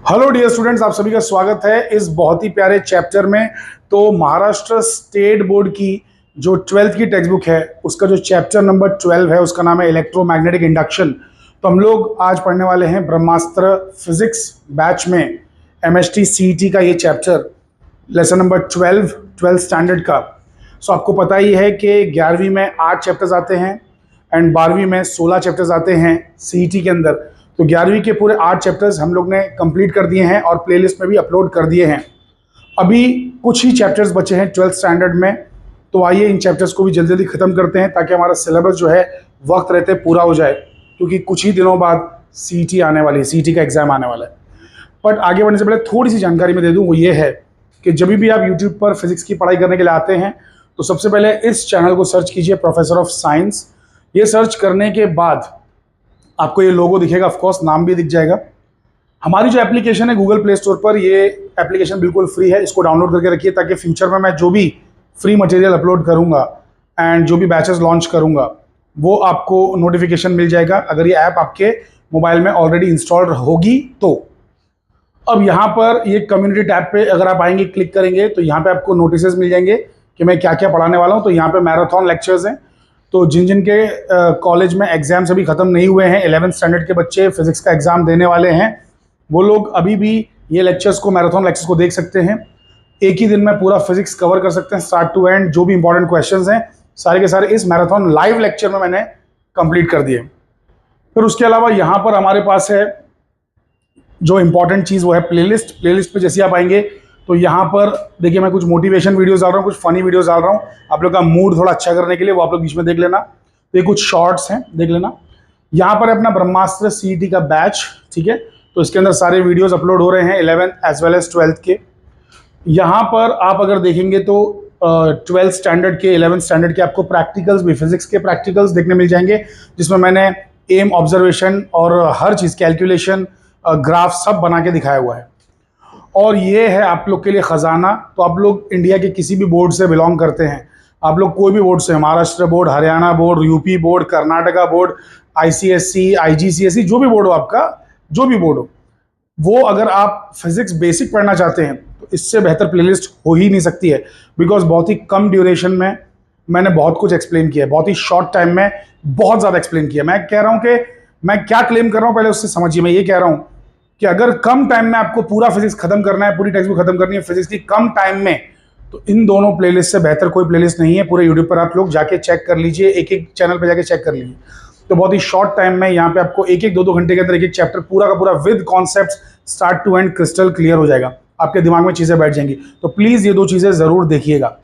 Hello dear students, आप सभी का स्वागत है इस बहुत ही प्यारे चैप्टर में। तो महाराष्ट्र स्टेट बोर्ड की जो 12th की टेक्स्ट बुक है उसका जो चैप्टर नंबर 12 है उसका नाम है इलेक्ट्रोमैग्नेटिक इंडक्शन। तो हम लोग आज पढ़ने वाले हैं ब्रह्मास्त्र फिजिक्स बैच में MST CET का ये चैप्टर, लेसन नंबर 12 स्टैंडर्ड का। सो आपको पता ही है कि 11वीं में 8 चैप्टर्स आते हैं एंड 12वीं में 16 चैप्टर्स आते हैं CET के अंदर। तो 11वीं के पूरे 8 चैप्टर्स हम लोग ने कंप्लीट कर दिए हैं और प्लेलिस्ट में भी अपलोड कर दिए हैं। अभी कुछ ही चैप्टर्स बचे हैं 12th स्टैंडर्ड में, तो आइए इन चैप्टर्स को भी जल्दी जल्दी ख़त्म करते हैं ताकि हमारा सिलेबस जो है वक्त रहते पूरा हो जाए, क्योंकि कुछ ही दिनों बाद CET आने वाली है, CET का एग्ज़ाम आने वाला है। बट आगे बढ़ने से पहले थोड़ी सी जानकारी मैं दे दूँ, वो ये है कि जब भी आप यूट्यूब पर फिजिक्स की पढ़ाई करने के लिए आते हैं तो सबसे पहले इस चैनल को सर्च कीजिए, प्रोफेसर ऑफ साइंस। ये सर्च करने के बाद आपको ये लोगो दिखेगा, ऑफ कोर्स नाम भी दिख जाएगा। हमारी जो एप्लीकेशन है गूगल प्ले स्टोर पर, ये एप्लीकेशन बिल्कुल फ्री है, इसको डाउनलोड करके रखिए ताकि फ्यूचर में मैं जो भी फ्री मटेरियल अपलोड करूंगा एंड जो भी बैचेस लॉन्च करूंगा वो आपको नोटिफिकेशन मिल जाएगा, अगर ये ऐप आपके मोबाइल में ऑलरेडी इंस्टॉल्ड होगी तो। अब यहाँ पर ये कम्युनिटी टैब पे अगर आप आएंगे, क्लिक करेंगे तो यहाँ पे आपको नोटिसेस मिल जाएंगे कि मैं क्या क्या पढ़ाने वाला हूँ। तो यहाँ पे मैराथन लेक्चर्स हैं, तो जिन जिन के कॉलेज में एग्जाम्स अभी ख़त्म नहीं हुए हैं, 11th स्टैंडर्ड के बच्चे फिजिक्स का एग्ज़ाम देने वाले हैं, वो लोग अभी भी ये लेक्चर्स को, मैराथन लेक्चर्स को देख सकते हैं। एक ही दिन में पूरा फिजिक्स कवर कर सकते हैं स्टार्ट टू एंड। जो भी इंपॉर्टेंट क्वेश्चंस हैं सारे के सारे इस मैराथन लाइव लेक्चर में मैंने कंप्लीट कर दिए। फिर उसके अलावा यहाँ पर हमारे पास है जो इंपॉर्टेंट चीज़, वो है प्लेलिस्ट। प्लेलिस्ट पे जैसे आप आएंगे तो यहाँ पर देखिए, मैं कुछ मोटिवेशन वीडियोस डाल रहा हूँ, कुछ फनी वीडियोस डाल रहा हूँ, आप लोग का मूड थोड़ा अच्छा करने के लिए, वो आप लोग बीच में देख लेना। तो ये कुछ शॉर्ट्स हैं, देख लेना। यहाँ पर है अपना ब्रह्मास्त्र CET का बैच, ठीक है। तो इसके अंदर सारे वीडियोस अपलोड हो रहे हैं 11th as well as 12th के। यहाँ पर आप अगर देखेंगे तो 12th स्टैंडर्ड के, 11th स्टैंडर्ड के आपको प्रैक्टिकल्स भी, फिजिक्स के प्रैक्टिकल्स देखने मिल जाएंगे, जिसमें मैंने एम, ऑब्जर्वेशन और हर चीज़, कैलकुलेशन, ग्राफ सब बना के दिखाया हुआ है। और ये है आप लोग के लिए ख़जाना। तो आप लोग इंडिया के किसी भी बोर्ड से बिलोंग करते हैं, आप लोग कोई भी बोर्ड से, Maharashtra board, Haryana board, UP board, Karnataka board, ICSE, IGCSE, जो भी बोर्ड हो आपका, जो भी बोर्ड हो, वो अगर आप फिजिक्स बेसिक पढ़ना चाहते हैं तो इससे बेहतर प्लेलिस्ट हो ही नहीं सकती है। बिकॉज बहुत ही कम ड्यूरेशन में मैंने बहुत कुछ एक्सप्लेन किया है, बहुत ही शॉर्ट टाइम में बहुत ज़्यादा एक्सप्लेन किया। मैं कह रहा हूँ कि मैं क्या क्लेम कर रहा हूँ पहले उससे समझिए। मैं ये कह रहा हूँ कि अगर कम टाइम में आपको पूरा फिजिक्स खत्म करना है, पूरी टेक्स्ट बुक खत्म करनी है फिजिक्स की कम टाइम में, तो इन दोनों प्लेलिस्ट से बेहतर कोई प्लेलिस्ट नहीं है। पूरे यूट्यूब पर आप लोग जाके चेक कर लीजिए, एक एक चैनल पे जाके चेक कर लीजिए। तो बहुत ही शॉर्ट टाइम में यहाँ पे आपको एक एक 2-2 घंटे के अंदर एक एक चैप्टर पूरा का पूरा with concept start to end crystal clear हो जाएगा, आपके दिमाग में चीज़ें बैठ जाएंगी। तो प्लीज़ ये 2 चीज़ें ज़रूर देखिएगा।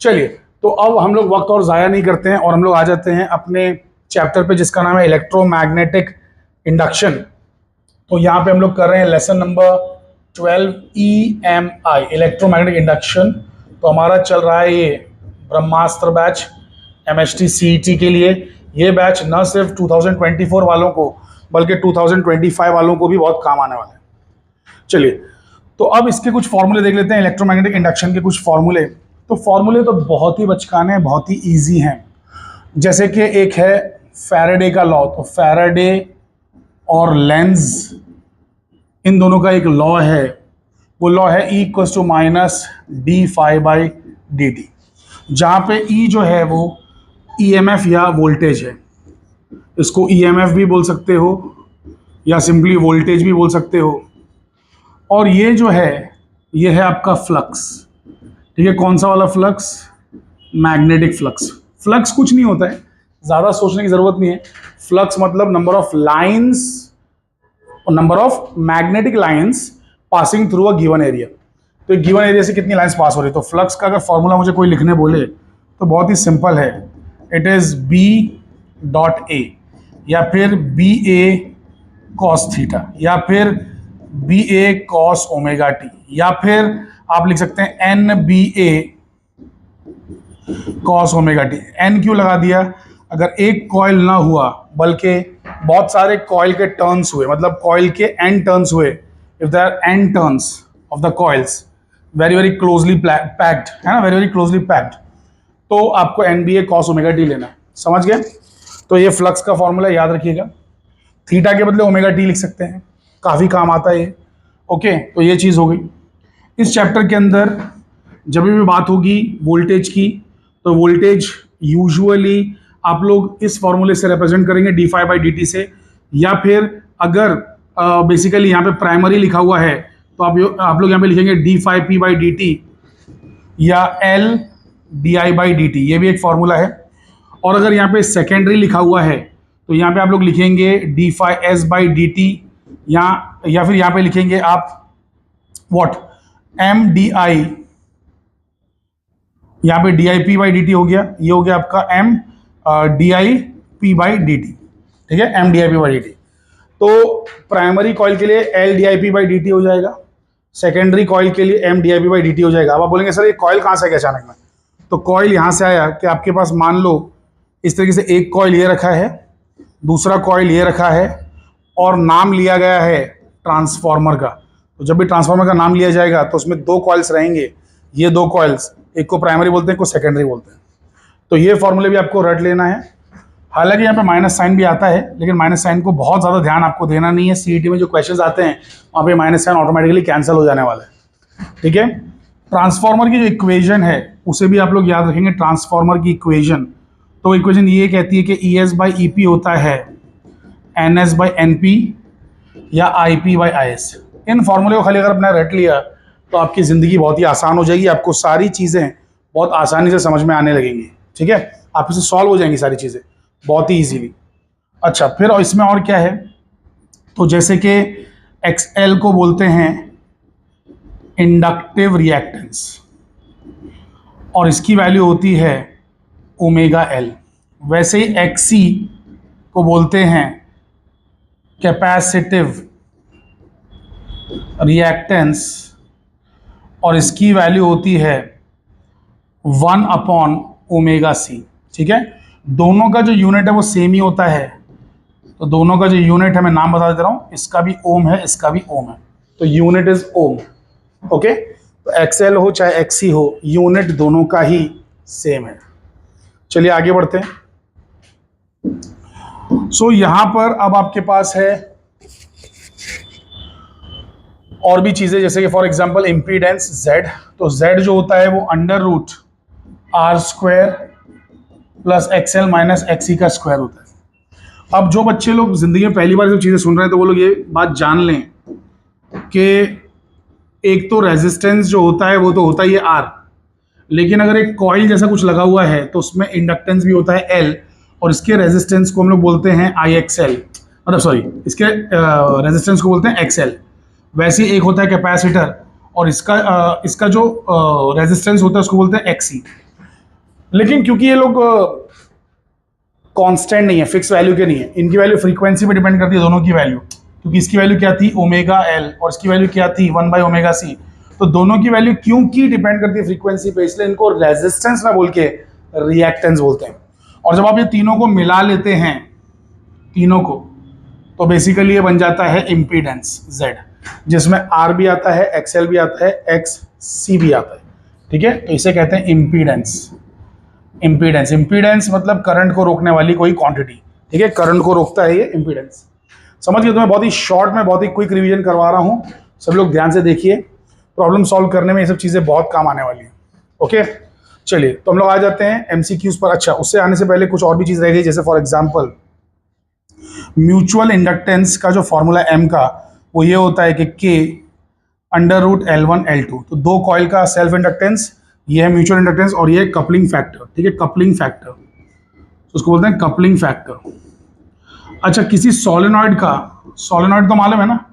चलिए, तो अब हम लोग वक्त और ज़ाया नहीं करते हैं और हम लोग आ जाते हैं अपने चैप्टर पे, जिसका नाम है इलेक्ट्रोमैग्नेटिक इंडक्शन। तो यहाँ पे हम लोग कर रहे हैं lesson number 12 EMI, electromagnetic induction. तो हमारा चल रहा है ये ब्रह्मास्त्र बैच MST CET के लिए। ये बैच न सिर्फ 2024 वालों को बल्कि 2025 वालों को भी बहुत काम आने वाला है। चलिए, तो अब इसके कुछ फॉर्मूले देख लेते हैं, इलेक्ट्रोमैग्नेटिक इंडक्शन के कुछ फॉर्मूले। तो फॉर्मूले तो बहुत ही बचकाने हैं, बहुत ही ईजी हैं। जैसे कि एक है फैराडे का लॉ। तो फैराडे और लेंज, इन दोनों का एक लॉ है, वो लॉ है E = d∅/dt, जहाँ पे E जो है वो EMF या वोल्टेज है। इसको EMF भी बोल सकते हो या सिंपली वोल्टेज भी बोल सकते हो। और ये जो है, ये है आपका फ्लक्स, ठीक है। कौन सा वाला फ्लक्स? Magnetic flux. फ्लक्स कुछ नहीं होता है, ज़्यादा सोचने की ज़रूरत नहीं है। फ्लक्स मतलब नंबर ऑफ लाइंस और number of magnetic lines passing through a given area. तो एक गिवन एरिया से कितनी लाइंस पास हो रही है। तो फ्लक्स का अगर फॉर्मूला मुझे कोई लिखने बोले तो बहुत ही सिंपल है, इट इज़ B.A या फिर BA cos थीटा या फिर BA cos ωt, या फिर आप लिख सकते हैं NBA cos ωt। N क्यों लगा दिया? अगर एक कॉइल ना हुआ बल्कि बहुत सारे कॉइल के टर्न्स हुए, मतलब कॉइल के n टर्न्स हुए, if there are n turns of the coils very very closely packed, है ना, वेरी वेरी क्लोजली पैक्ड, तो आपको NBA cos ωt लेना है। समझ गए? तो ये फ्लक्स का फॉर्मूला याद रखिएगा। थीटा के बदले ωt लिख सकते हैं, काफ़ी काम आता है ये। ओके, तो ये चीज़ हो गई। इस चैप्टर के अंदर जब भी बात होगी वोल्टेज की, तो वोल्टेज यूजुअली आप लोग इस फॉर्मूले से रिप्रेजेंट करेंगे d∅/dt से, या फिर अगर बेसिकली यहाँ पे प्राइमरी लिखा हुआ है तो आप लोग यहाँ पे लिखेंगे d∅p/dt या L di/dt, ये भी एक फॉर्मूला है। और अगर यहाँ पे सेकेंडरी लिखा हुआ है तो यहाँ पे आप लोग लिखेंगे d∅s/dt, या फिर यहाँ पे लिखेंगे आप व्हाट mdi, यहाँ पे dip/dt हो गया, ये हो गया आपका mdip/dt, ठीक है, mdip/dt। तो प्राइमरी कॉइल के लिए L dip/dt हो जाएगा, सेकेंडरी कॉइल के लिए mdip/dt हो जाएगा। अब आप बोलेंगे सर ये कॉइल कहाँ से आ गया अचानक में? तो कॉइल यहाँ से आया कि आपके पास मान लो इस तरीके से एक कॉइल ये रखा है, दूसरा कॉइल ये रखा है, और नाम लिया गया है ट्रांसफार्मर का। तो जब भी ट्रांसफार्मर का नाम लिया जाएगा तो उसमें दो कॉइल्स रहेंगे, ये दो कॉइल्स, एक को प्राइमरी बोलते हैं, एक को सेकेंडरी बोलते हैं। तो ये फॉर्मूले भी आपको रट लेना है। हालांकि यहाँ पे माइनस साइन भी आता है, लेकिन माइनस साइन को बहुत ज़्यादा ध्यान आपको देना नहीं है। सीईटी में जो क्वेश्चंस आते हैं वहाँ पे माइनस साइन ऑटोमेटिकली कैंसिल हो जाने वाला है, ठीक है। ट्रांसफार्मर की जो इक्वेशन है उसे भी आप लोग याद रखेंगे, ट्रांसफार्मर की इक्वेशन। तो इक्वेशन ये कहती है कि ES/EP होता है NS/NP या IP/IS। इन फॉर्मूले को खाली अगर आपने रट लिया तो आपकी ज़िंदगी बहुत ही आसान हो जाएगी, आपको सारी चीज़ें बहुत आसानी से समझ में आने लगेंगी, ठीक है। आप इसे सॉल्व हो जाएंगी सारी चीज़ें बहुत ही इजीली। अच्छा, फिर इसमें और क्या है, तो जैसे कि XL को बोलते हैं इंडक्टिव रिएक्टेंस, और इसकी वैल्यू होती है ω_L। वैसे ही XC को बोलते हैं कैपेसिटिव रिएक्टेंस, और इसकी वैल्यू होती है 1/ωc, ठीक है। दोनों का जो यूनिट है वो सेम ही होता है, तो दोनों का जो यूनिट है मैं नाम बता दे रहा हूँ, इसका भी ओम है, इसका भी ओम है, तो यूनिट इज ओम, ओके। तो XL हो चाहे XC हो, यूनिट दोनों का ही सेम है। चलिए आगे बढ़ते हैं। सो यहां पर अब आपके पास है और भी चीजें, जैसे कि फॉर एग्जांपल इम्पीडेंस Z। तो Z जो होता है वो √R² plus XL minus XC का स्क्वायर होता है। अब जो बच्चे लोग जिंदगी में पहली बार सब चीज़ें सुन रहे हैं तो वो लोग ये बात जान लें कि एक तो रेजिस्टेंस जो होता है वो तो होता ही है R, लेकिन अगर एक कॉइल जैसा कुछ लगा हुआ है तो उसमें इंडक्टेंस भी होता है L, और इसके रेजिस्टेंस को हम लोग बोलते हैं IXL, मतलब सॉरी इसके रेजिस्टेंस को बोलते हैं XL। वैसे एक होता है कैपेसिटर, और इसका जो रेजिस्टेंस होता है उसको बोलते हैं XC। लेकिन क्योंकि ये लोग कांस्टेंट नहीं है, फिक्स वैल्यू के नहीं है, इनकी वैल्यू फ्रीक्वेंसी पे डिपेंड करती है, दोनों की वैल्यू, क्योंकि इसकी वैल्यू क्या थी ω_L और इसकी वैल्यू क्या थी 1/ωc। तो दोनों की वैल्यू क्योंकि डिपेंड करती है फ्रीक्वेंसी पे, इसलिए इनको रेजिस्टेंस ना बोल के रिएक्टेंस बोलते हैं। और जब आप ये तीनों को मिला लेते हैं, तीनों को, तो बेसिकली ये बन जाता है इम्पीडेंस Z, जिसमें R भी आता है, XL भी आता है, XC भी आता है, ठीक है। तो इसे कहते हैं इम्पीडेंस। इम्पीडेंस मतलब करंट को रोकने वाली कोई क्वांटिटी, ठीक है, करंट को रोकता है ये इम्पीडेंस। समझ गए? तो मैं बहुत ही शॉर्ट में बहुत ही क्विक रिवीजन करवा रहा हूँ, सब लोग ध्यान से देखिए, प्रॉब्लम सॉल्व करने में ये सब चीज़ें बहुत काम आने वाली हैं, ओके। चलिए तो हम लोग आ जाते हैं MCQs पर। अच्छा, उससे आने से पहले कुछ और भी चीज़ रह गई, जैसे फॉर एग्जाम्पल म्यूचुअल इंडक्टेंस का जो फॉर्मूला M का वो ये होता है कि K√L1L2। तो दो कॉइल का सेल्फ इंडक्टेंस, ये है म्यूचुअल इंडक्टेंस, और ये है कपलिंग फैक्टर, ठीक है, कपलिंग फैक्टर, तो उसको बोलते हैं कपलिंग फैक्टर। अच्छा, किसी सोलेनॉइड का, सोलेनॉइड तो मालूम है ना,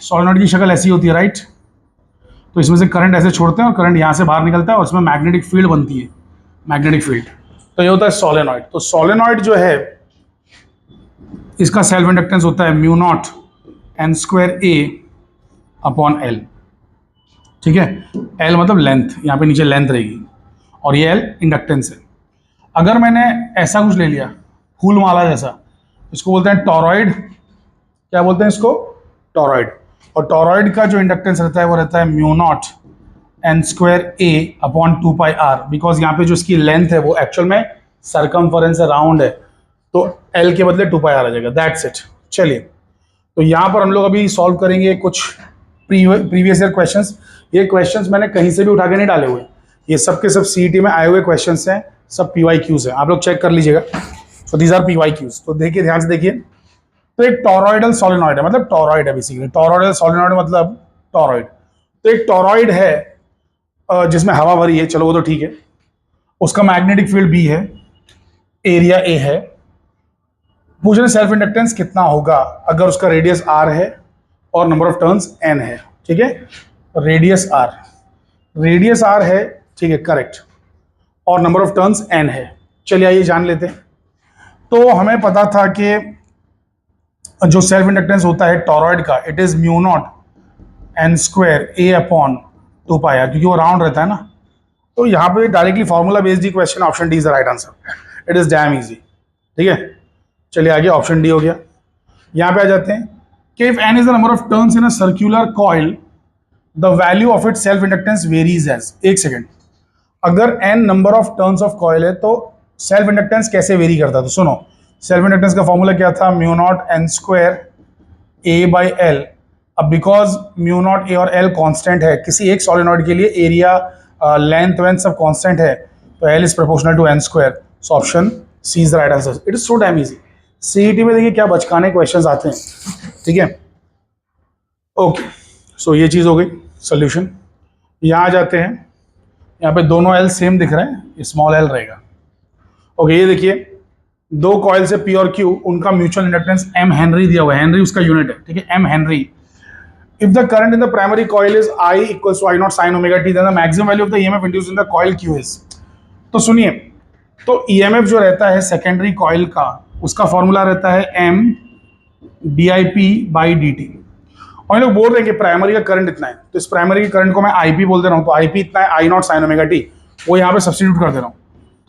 सोलेनॉइड की शक्ल ऐसी होती है, राइट। तो इसमें से करंट ऐसे छोड़ते हैं और करंट यहाँ से बाहर निकलता है और इसमें मैग्नेटिक फील्ड बनती है, मैग्नेटिक फील्ड। तो ये होता है सोलेनॉइड। तो सोलेनॉइड जो है इसका सेल्फ इंडक्टेंस होता है μ0n²A/L, ठीक है। L मतलब लेंथ, यहाँ पे नीचे लेंथ रहेगी, और ये L इंडक्टेंस है। अगर मैंने ऐसा कुछ ले लिया फूल माला जैसा, इसको बोलते हैं टॉरॉइड। क्या बोलते हैं इसको? टॉरॉइड। और टॉरॉइड का जो इंडक्टेंस रहता है वो रहता है μ0n²A/2πr, बिकॉज यहाँ पे जो इसकी लेंथ है वो एक्चुअल में सरकमफरेंस है, राउंड है, तो L के बदले 2πr आ जाएगा, दैट्स इट। चलिए, तो यहाँ पर हम लोग अभी सॉल्व करेंगे कुछ प्रीवियस ईयर क्वेश्चंस, ये क्वेश्चंस मैंने कहीं से भी उठा के नहीं डाले हुए, ये सब के सब सीईटी में आए हुए क्वेश्चंस हैं, सब पीवाईक्यूज हैं, आप लोग चेक कर लीजिएगा। So these are PYQs. तो देखिए ध्यान से देखिए, तो एक टोरॉइडल सोलेनॉइड है, मतलब टोरॉइड है बेसिकली, टोरॉइडल सोलेनॉइड मतलब टोरॉइड। तो एक टोरॉइड है जिसमें हवा भरी है, चलो वो तो ठीक है, उसका मैग्नेटिक फील्ड बी है, एरिया ए है, पूछ रहे सेल्फ इंडक्टेंस कितना होगा अगर उसका रेडियस आर है और नंबर ऑफ टर्न्स एन है, ठीक है, रेडियस आर है, ठीक है, करेक्ट, और नंबर ऑफ टर्न्स एन है। चलिए आइए जान लेते हैं। तो हमें पता था कि जो सेल्फ इंडक्टेंस होता है टोरॉइड का, it is mu not an square A upon 2 पाई, क्योंकि वो राउंड रहता है ना। तो यहाँ पे directly formula based he question, option D is the right answer, it is damn easy, ठीक है। चलिए आगे, ऑप्शन डी हो गया। यहाँ पे आ जाते हैं कि if N is the number of turns in a circular coil the value of it self inductance varies as, एक सेकेंड, अगर N number of turns of coil है तो सेल्फ इंडक्टेंस कैसे वेरी करता है? तो सुनो, सेल्फ इंडक्टेंस का फॉर्मूला क्या था, mu not an square A by L. अब बिकॉज म्यू नॉट ए और एल कांस्टेंट है, किसी एक सॉलिनॉइड के लिए एरिया लेंथ वेंथ सब कांस्टेंट है, तो L is proportional to N square. So option C is the right answer, it is so damn easy. CET में देखिए क्या बचकाने क्वेश्चंस आते हैं, ठीक है। ओके, सो ये चीज हो गई सोल्यूशन। यहाँ आ जाते हैं, यहाँ पे दोनों एल सेम दिख रहे हैं, स्मॉल एल रहेगा। ओके, ये देखिए दो कॉइल से पी और क्यू, उनका म्यूचुअल इंडक्टेंस एम हेनरी दिया हुआ है, हेनरी उसका यूनिट है, ठीक है, M henry. If the current in the primary coil is I equals to I naught sine omega t, then the maximum value of the EMF induced in the coil Q is. तो सुनिए, तो EMF जो रहता है secondary coil का, उसका formula रहता है M D I P by D T. और ये लोग बोल रहे हैं कि प्राइमरी का करंट इतना है, तो इस प्राइमरी के करंट को मैं आई पी बोल दे रहा हूँ, तो आई पी इतना है, I naught sine omega t, वो यहाँ पे सब्सटीट्यूट कर दे रहा हूँ।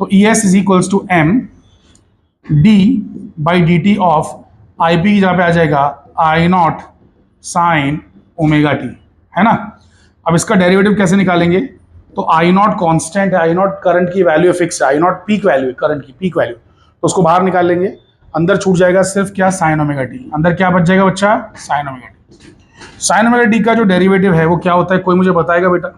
तो E S is equals to M D by D T of I P की जहाँ पे आ जाएगा I naught sine omega t, है ना। अब इसका डेरिवेटिव कैसे निकालेंगे? तो आई नॉट कॉन्स्टेंट है, आई नॉट करंट की वैल्यू फिक्स है, आई नॉट पीक वैल्यू है, करंट की पीक वैल्यू, तो उसको बाहर निकाल लेंगे, अंदर छूट जाएगा सिर्फ क्या, साइन ओमेगा टी। अंदर क्या बच जाएगा बच्चा, sign omega T. Sign omega T का जो डेरिवेटिव है वो क्या होता है, कोई मुझे बताएगा बेटा?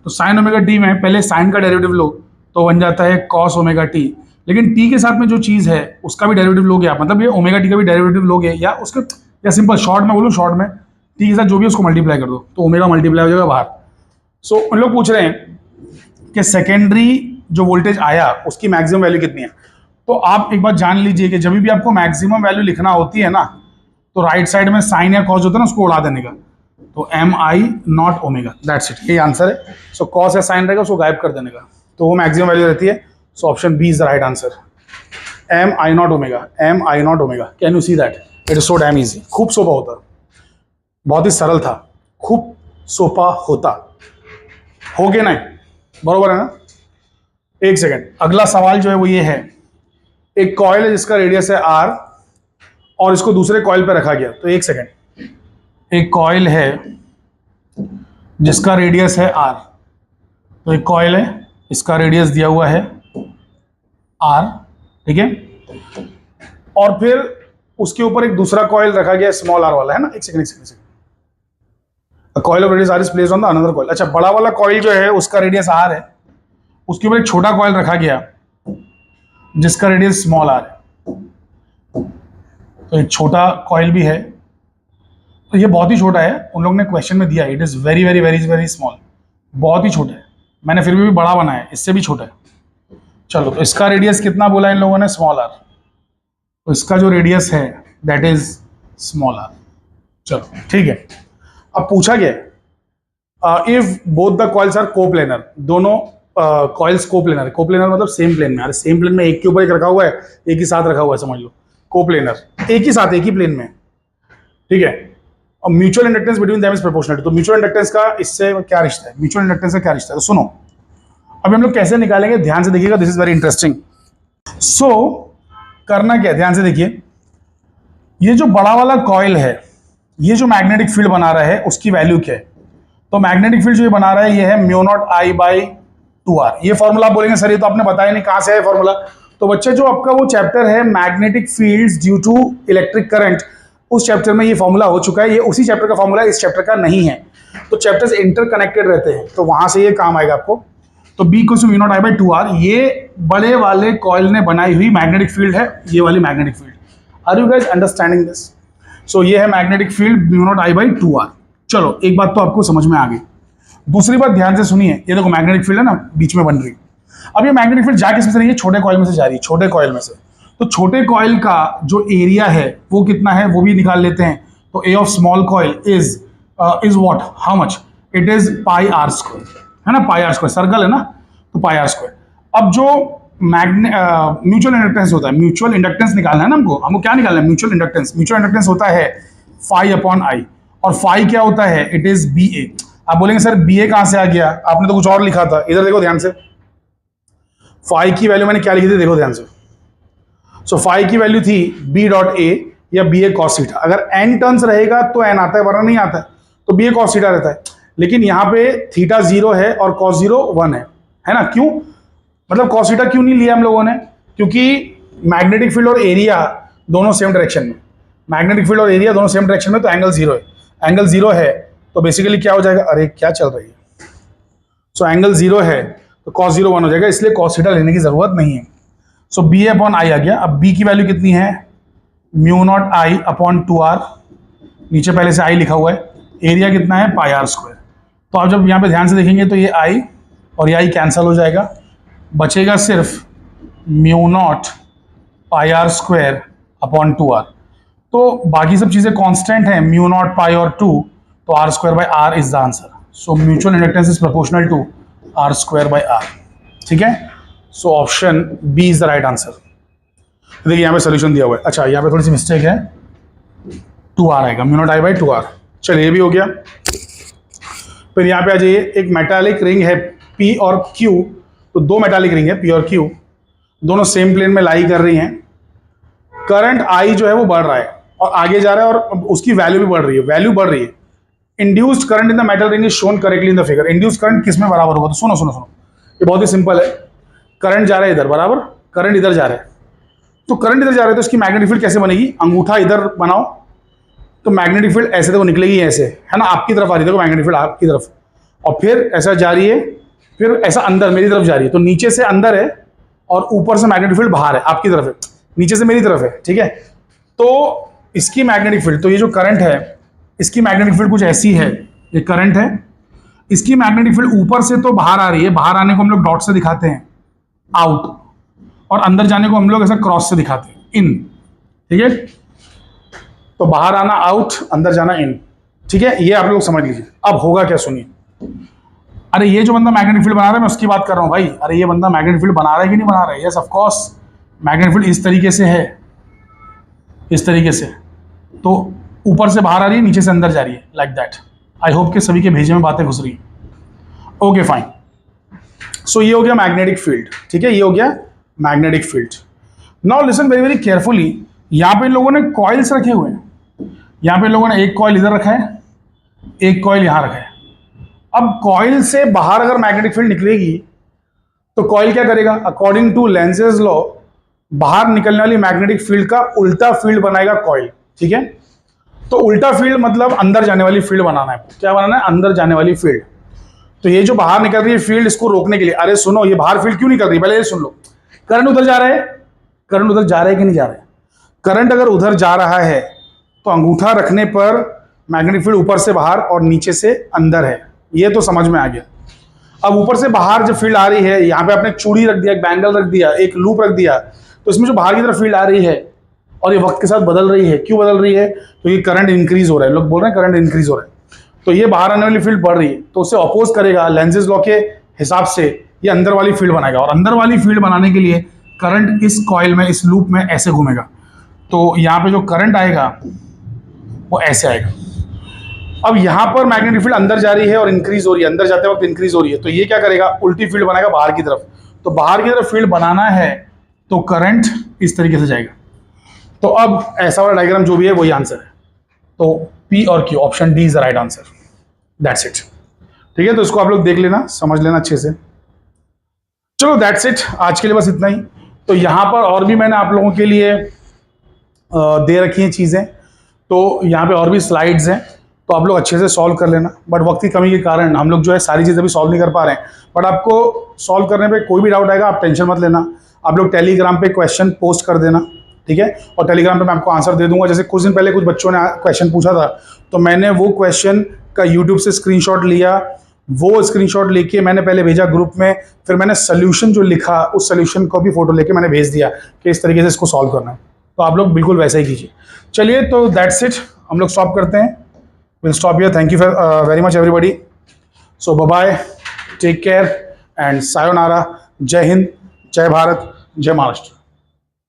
तो साइन ओमेगा टी में पहले साइन का डेरिवेटिव लो तो बन जाता है कॉस ओमेगा टी, लेकिन टी के साथ में जो चीज़ है उसका भी डेरिवेटिव लोगे आप, मतलब ये ओमेगा टी का भी डेरिवेटिव लोगे, या उसके, या सिंपल शॉर्ट में बोलूँ, शॉर्ट में टी के साथ जो भी उसको मल्टीप्लाई कर दो तो ओमेगा मल्टीप्लाई हो जाएगा बाहर। सो उन लोग पूछ रहे हैं कि सेकेंडरी जो वोल्टेज आया उसकी मैक्सिमम वैल्यू कितनी है। तो आप एक बात जान लीजिए कि जब भी आपको मैक्सिमम वैल्यू लिखना होती है ना, तो राइट साइड में साइन या कॉस होता है ना, उसको उड़ा देने का, तो M I naught omega, that's it, ये आंसर है। सो कॉस या साइन रहेगा उसको गायब कर देने का, तो वो मैक्सिमम वैल्यू रहती है। So option B is the right answer, M I naught omega, M I naught omega. Can you see that, it is so damn easy, खूब सोपा होता, बहुत ही सरल था, खूब सोपा होता, हो गया नहीं, बरोबर है ना। एक सेकेंड, अगला सवाल जो है वो ये है, एक कॉइल है जिसका रेडियस है आर और इसको दूसरे कॉइल पे रखा गया। तो एक सेकेंड, एक कॉइल है जिसका रेडियस है आर, तो एक कॉइल है, इसका रेडियस दिया हुआ है आर, ठीक है, और फिर उसके ऊपर एक दूसरा कॉइल रखा गया स्मॉल आर वाला, है ना। एक second, coil of radius R is placed on the another coil. अच्छा, बड़ा वाला कॉइल जो है उसका रेडियस आर है, उसके ऊपर एक छोटा कॉइल रखा गया जिसका रेडियस स्मॉल आर है, तो एक छोटा कॉइल भी है, तो ये बहुत ही छोटा है, उन लोगों ने क्वेश्चन में दिया it is very very very very small, बहुत ही छोटा है, मैंने फिर भी बड़ा बनाया है, इससे भी छोटा है। चलो, तो इसका रेडियस कितना बोला इन लोगों ने, स्मॉल आर, तो इसका जो रेडियस है दैट इज स्मॉल आर। चलो ठीक है, अब पूछा गया if both the coils are coplanar, दोनों कॉइल्स कोप्लेनर, कोप्लेनर मतलब सेम प्लेन में, अरे सेम प्लेन में एक के ऊपर एक रखा हुआ है, एक ही साथ रखा हुआ है, समझ लो कोप्लेनर, एक ही साथ एक ही प्लेन में, ठीक है। और mutual inductance between them is proportional, तो म्यूचुअल इंडक्टेंस का इससे क्या रिश्ता है, म्यूचुअल इंडक्टेंस का क्या रिश्ता है, तो सुनो अब हम लोग कैसे निकालेंगे, ध्यान से देखिएगा, दिस इज वेरी इंटरेस्टिंग। सो करना क्या है, ध्यान से देखिए, ये जो बड़ा वाला कॉइल है, ये जो मैग्नेटिक फील्ड बना रहा है उसकी वैल्यू क्या है, तो मैग्नेटिक फील्ड जो ये बना रहा है ये है mu not I by 2r। ये फॉर्मूला बोलेंगे सर ये तो आपने बताया नहीं, कहां से है फॉर्मूला, तो बच्चे जो आपका वो चैप्टर है magnetic fields due to electric current, उस चैप्टर में ये फॉर्मूला हो चुका है, ये उसी चैप्टर का फॉर्मूला इस चैप्टर का नहीं है। तो चैप्टर्स इंटरकनेक्टेड रहते हैं, तो वहां से ये काम आएगा आपको। तो B equals to V0 I by 2R, ये बड़े वाले कॉइल ने बनाई हुई मैग्नेटिक फील्ड है, ये वाली magnetic field. Are you guys understanding this? So ये है magnetic field V0 I by 2R। चलो एक बात तो आपको समझ में आ गई। दूसरी बात ध्यान से सुनिए, ये देखो मैग्नेटिक फील्ड है ना बीच में बन रही। अब ये मैग्नेटिक फील्ड जा किसमें से रही है? छोटे कॉइल में से जा रही है, छोटे कॉइल में से। तो छोटे कॉइल का जो एरिया है वो कितना है वो भी निकाल लेते हैं। तो A of small coil is what, how much? It is pi R square, है ना, पाई आर स्क्वायर, सर्कल है ना, तो पाई आर स्क्वायर। अब जो म्यूचुअल इंडक्टेंस होता है, म्यूचुअल इंडक्टेंस निकालना है ना हमको क्या निकालना है? Mutual inductance. म्यूचुअल इंडक्टेंस होता है फाई अपॉन आई, और फाई क्या होता है? इट इज बी ए। आप बोलेंगे सर बी ए कहां से आ गया? आपने तो कुछ और लिखा था, इधर देखो ध्यान से। फाई की वैल्यू मैंने क्या लिखी थी, देखो ध्यान से। सो फाई की वैल्यू थी बी डॉट ए या बी ए कॉस थीटा। अगर एन टर्न्स रहेगा तो एन आता है, वरना नहीं आता है, तो बी ए कॉस थीटा रहता है। लेकिन यहाँ पे थीटा 0 है और कॉस 0 1 है ना? क्यों? मतलब कॉस थीटा क्यों नहीं लिया हम लोगों ने? क्योंकि मैग्नेटिक फील्ड और एरिया दोनों सेम डायरेक्शन में, मैग्नेटिक फील्ड और एरिया दोनों सेम डायरेक्शन में, तो एंगल 0 है। एंगल 0 है तो बेसिकली क्या हो जाएगा? अरे क्या चल रही है? सो एंगल 0 है तो कॉस 0 1 हो जाएगा, इसलिए कॉस थीटा लेने की जरूरत नहीं है। सो बी ए अपॉन आई आ गया। अब बी की वैल्यू कितनी है? Mu not I upon 2R, नीचे पहले से आई लिखा हुआ है। एरिया कितना है? पाई आर स्क्वायर। तो आप जब यहाँ पे ध्यान से देखेंगे तो ये आई और ये आई कैंसिल हो जाएगा, बचेगा सिर्फ mu naught pi R square upon 2R। तो बाकी सब चीज़ें कांस्टेंट हैं, म्यू नॉट पाई और 2, तो R square by R is the answer. So mutual inductance is proportional to R square by R. ठीक है, so option B is the right answer. देखिए यहाँ पे सोल्यूशन दिया हुआ है। अच्छा यहाँ पे थोड़ी सी मिस्टेक है, 2R आएगा, mu not I by 2R। चलिए ये भी हो गया। फिर यहाँ पे आ जाइए, एक मेटालिक रिंग है P और Q, तो दो मेटालिक रिंग है P और Q, दोनों सेम प्लेन में लाई कर रही हैं। करंट I जो है वो बढ़ रहा है और आगे जा रहा है और उसकी वैल्यू भी बढ़ रही है, वैल्यू बढ़ रही है। Induced current in the metal ring is shown correctly in the figure. Induced current किस में बराबर होगा? तो सुनो सुनो सुनो, ये बहुत ही सिंपल है। करंट जा रहा है इधर, बराबर, करंट इधर जा रहा है, तो करंट इधर जा रहा है तो इसकी मैग्नेटिक फील्ड कैसे बनेगी? अंगूठा इधर बनाओ तो मैग्नेटिक फील्ड ऐसे देखो निकलेगी, ऐसे है ना, आपकी तरफ आ रही है, देखो मैग्नेटिक फील्ड आपकी तरफ, और फिर ऐसा जा रही है, फिर ऐसा अंदर मेरी तरफ जा रही है। तो नीचे से अंदर है और ऊपर से मैग्नेटिक फील्ड बाहर है, आपकी तरफ है, नीचे से मेरी तरफ है। ठीक है, तो इसकी मैग्नेटिक फील्ड, तो ये जो करंट है इसकी मैग्नेटिक फील्ड कुछ ऐसी है, ये करंट है, इसकी मैग्नेटिक फील्ड ऊपर से तो बाहर आ रही है, बाहर आने को हम लोग डॉट से दिखाते हैं आउट, और अंदर जाने को हम लोग ऐसा क्रॉस से दिखाते हैं इन। ठीक है, तो बाहर आना आउट, अंदर जाना इन। ठीक है, ये आप लोग समझ लीजिए। अब होगा क्या, सुनिए। अरे ये जो बंदा मैग्नेटिक फील्ड बना रहा है, मैं उसकी बात कर रहा हूँ भाई। अरे ये बंदा मैग्नेटिक फील्ड बना रहा है कि नहीं बना रहा है? Yes of course, magnetic field इस तरीके से है, इस तरीके से, तो ऊपर से बाहर आ रही है, नीचे से अंदर जा रही है, लाइक दैट। आई होप कि सभी के भेजे में बातें घुस रही हैं। ओके फाइन, सो ये हो गया मैग्नेटिक फील्ड। ठीक है, ये हो गया magnetic field. Now listen very very carefully. यहाँ पे इन लोगों ने कॉइल्स रखे हुए हैं, यहाँ पे इन लोगों ने एक कॉइल इधर रखा है, एक कॉइल यहाँ रखा है। अब कॉइल से बाहर अगर मैग्नेटिक फील्ड निकलेगी तो कॉइल क्या करेगा? अकॉर्डिंग टू लेंजेस लॉ, बाहर निकलने वाली मैग्नेटिक फील्ड का उल्टा फील्ड बनाएगा कॉइल। ठीक है, तो उल्टा फील्ड मतलब अंदर जाने वाली फील्ड बनाना है। क्या बनाना है? अंदर जाने वाली फील्ड। तो ये जो बाहर निकल रही है फील्ड, इसको रोकने के लिए, अरे सुनो, ये बाहर फील्ड क्यों निकल रही है पहले ये सुन लो। करंट उधर जा रहा है, करंट उधर जा रहा है कि नहीं जा रहा है? करंट अगर उधर जा रहा है तो अंगूठा रखने पर मैग्नेटिक फील्ड ऊपर से बाहर और नीचे से अंदर है, ये तो समझ में आ गया। अब ऊपर से बाहर जो फील्ड आ रही है, यहाँ पे आपने एक चूड़ी रख दिया, एक बैंगल रख दिया, एक लूप रख दिया, तो इसमें जो बाहर की तरफ फील्ड आ रही है और ये वक्त के साथ बदल रही है। क्यों बदल रही है? तो ये करंट इंक्रीज हो रहा है, लोग बोल रहे हैं करंट इंक्रीज हो रहा है, तो ये बाहर आने वाली फील्ड बढ़ रही है, तो उससे अपोज करेगा लेंजेस लॉ के हिसाब से, ये अंदर वाली फील्ड बनाएगा। और अंदर वाली फील्ड बनाने के लिए करंट इस कॉइल में, इस लूप में ऐसे घूमेगा, तो यहाँ पे जो करंट आएगा वो ऐसे आएगा। अब यहाँ पर मैग्नेटिक फील्ड अंदर जा रही है और इंक्रीज हो रही है, अंदर जाते वक्त इंक्रीज हो रही है, तो ये क्या करेगा? उल्टी फील्ड बनाएगा बाहर की तरफ। तो बाहर की तरफ फील्ड बनाना है तो करंट इस तरीके से जाएगा। तो अब ऐसा वाला डायग्राम जो भी है वही आंसर है। तो पी और Q, option D is the right answer. That's it. ठीक है, तो इसको आप लोग देख लेना, समझ लेना अच्छे से। चलो दैट्स इट, आज के लिए बस इतना ही। तो यहाँ पर और भी मैंने आप लोगों के लिए दे रखी हैं चीज़ें, तो यहाँ पे और भी स्लाइड्स हैं, तो आप लोग अच्छे से सॉल्व कर लेना। बट वक्त की कमी के कारण हम लोग जो है सारी चीज़ें अभी सॉल्व नहीं कर पा रहे हैं। बट आपको सॉल्व करने पे कोई भी डाउट आएगा आप टेंशन मत लेना, आप लोग टेलीग्राम पे क्वेश्चन पोस्ट कर देना, ठीक है। और टेलीग्राम पे मैं आपको आंसर दे दूंगा। जैसे कुछ दिन पहले कुछ बच्चों ने क्वेश्चन पूछा था, तो मैंने वो क्वेश्चन का यूट्यूब से स्क्रीनशॉट लिया, वो स्क्रीनशॉट लेके मैंने पहले भेजा ग्रुप में, फिर मैंने सोल्यूशन जो लिखा उस सोल्यूशन को भी फोटो लेके मैंने भेज दिया कि इस तरीके से इसको सॉल्व करना है। तो आप लोग बिल्कुल वैसा ही कीजिए। चलिए, तो दैट्स इट, हम लोग स्टॉप करते हैं। Will stop here. Thank you very much everybody. So bye bye, take care and sayonara. जय हिंद, जय भारत, जय महाराष्ट्र।